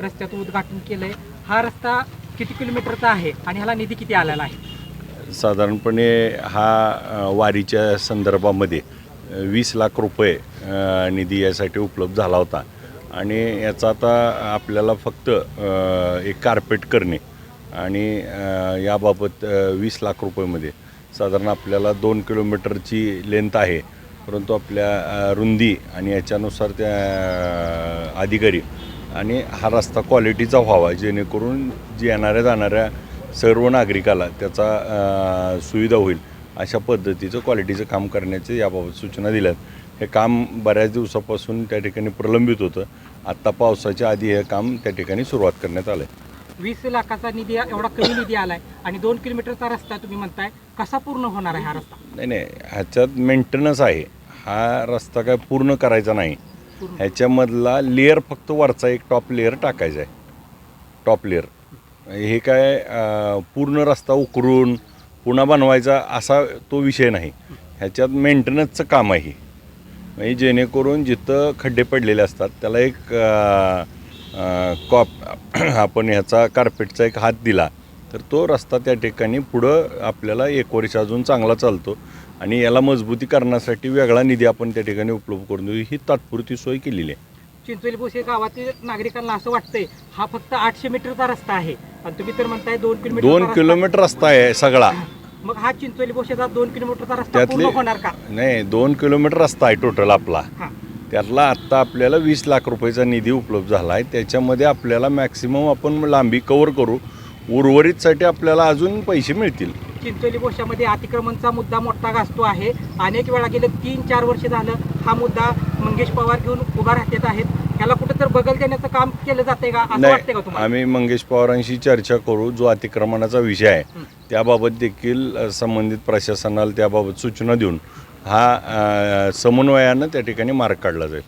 रस्त्याचं उद्घाटन केलंय. हा रस्ता किती किलोमीटरचा आहे आणि ह्याला निधी किती आलेला आहे? साधारणपणे हा वारीच्या संदर्भामध्ये 20 लाख रुपये निधी यासाठी उपलब्ध झाला होता आणि याचा आता आपल्याला फक्त एक कार्पेट करणे आणि याबाबत 20 लाख रुपयेमध्ये साधारण आपल्याला 2 किलोमीटरची लेंथ आहे, परंतु आपल्या रुंदी आणि याच्यानुसार त्या अधिकारी आणि हा रस्ता क्वालिटीचा व्हावा जेणेकरून जे येणाऱ्या जाणाऱ्या सर्व नागरिकाला त्याचा सुविधा होईल अशा पद्धतीचं क्वालिटीचं काम करण्याचे याबाबत सूचना दिल्यात. हे काम बऱ्याच दिवसापासून त्या ठिकाणी प्रलंबित होतं. आत्ता पावसाच्या आधी हे काम त्या ठिकाणी सुरुवात करण्यात आलं आहे. 20 लाखाचा निधी, एवढा कमी निधी आलाय आणि 2 किलोमीटरचा रस्ता तुम्ही म्हणताय, कसा पूर्ण होणार आहे हा रस्ता? नाही, ह्याच्यात मेंटेनन्स आहे. हा रस्ता काय पूर्ण करायचा नाही. ह्याच्यामधला लेअर फक्त वरचा एक टॉप लेअर टाकायचा आहे, टॉप लेअर. हे काय पूर्ण रस्ता उकरून पुन्हा बनवायचा असा तो विषय नाही. ह्याच्यात मेंटेनन्सचं काम आहे. म्हणजे जेणेकरून जिथं खड्डे पडलेले असतात त्याला एक आपण ह्याचा कार्पेटचा एक हात दिला तर तो रस्ता त्या ठिकाणी पुढं आपल्याला 1 वर्ष अजून चांगला चालतो आणि याला मजबूती करण्यासाठी वेगळा निधी आपण त्या ठिकाणी उपलब्ध करून देऊ, ही तात्पुरती सोय केलेली आहे. चिंचोली भोसे गावातील नागरिकांना असं वाटतंय हा फक्त 800 मीटरचा रस्ता आहे आणि तुम्ही तर म्हणताय 2 किलोमीटर. 2 किलोमीटर रस्ता आहे सगळा. मग हा चिंचोली भोसेचा 2 किलोमीटरचा रस्ता पूर्ण होणार का? नाही, 2 किलोमीटर रस्ता आहे टोटल आपला. त्यातला आत्ता आपल्याला 20 लाख रुपयाचा निधी उपलब्ध झाला आहे. त्याच्यामध्ये आपल्याला मॅक्सिमम आपण लांबी कव्हर करू, उर्वरितसाठी आपल्याला अजून पैसे मिळतील. चिंचोली भोश्यामध्ये अतिक्रमणचा मुद्दा मोठा गाजतो आहे. अनेक वेळा गेले 3-4 वर्ष झालं हा मुद्दा मंगेश पवार घेऊन उभा राहत आहेत. याला कुठं तर बगल देण्याचं काम केलं जाते का, असं वाटतंय का तुम्हाला? आम्ही मंगेश पवारांशी चर्चा करू. जो अतिक्रमणाचा विषय आहे त्याबाबत देखील संबंधित प्रशासनाला त्याबाबत सूचना देऊन हा समन्वयानं त्या ठिकाणी मार्ग काढला जाईल.